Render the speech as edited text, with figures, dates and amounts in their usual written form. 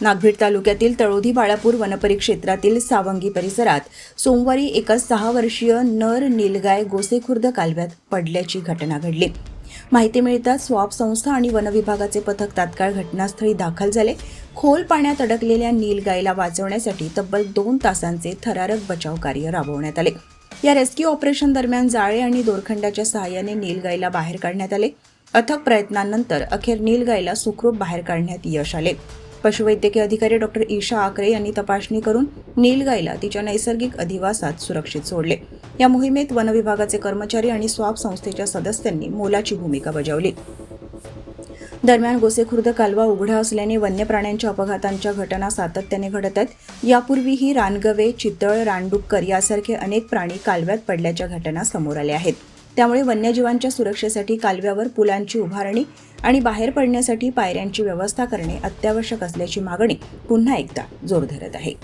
नागभीड तालुक्यातील तळोधी बाळापूर वनपरिक्षेत्रातील सावंगी परिसरात सोमवारी एका 6 वर्षीय नर नीलगाय गोसेखुर्द कालव्यात पडल्याची घटना घडली। माहिती मिळताच स्वाप संस्था आणि वन विभागाचे पथक तात्काळ घटनास्थळी दाखल झाले। खोल पाण्यात अडकलेल्या नीलगायला वाचवण्यासाठी तब्बल 2 तासांचे थरारक बचाव कार्य राबवण्यात आले। या रेस्क्यू ऑपरेशन दरम्यान जाळे आणि दोरखंडाच्या सहाय्याने नीलगायला बाहेर काढण्यात आले। अथक प्रयत्नांनंतर अखेर नीलगायला सुखरूप बाहेर काढण्यात यश आले। पशुवैद्यकीय अधिकारी डॉ. ईशा आकरे यांनी तपासणी करून नीलगायला तिच्या नैसर्गिक अधिवासात सुरक्षित सोडले। या मोहिमेत वन विभागाचे कर्मचारी आणि स्वाप संस्थेच्या सदस्यांनी मोलाची भूमिका बजावली। दरम्यान गोसेखुर्द कालवा उघडा असल्याने वन्य प्राण्यांच्या अपघातांच्या घटना सातत्याने घडत आहेत। यापूर्वीही रानगवे, चितळ, रानडुक्कर यासारखे अनेक प्राणी कालव्यात पडल्याच्या घटना समोर आल्या आहेत। त्यामुळे वन्यजीवांच्या सुरक्षेसाठी कालव्यावर पुलांची उभारणी आणि बाहेर पडण्यासाठी पायऱ्यांची व्यवस्था करणे अत्यावश्यक असल्याची मागणी पुन्हा एकदा जोर धरत आहे।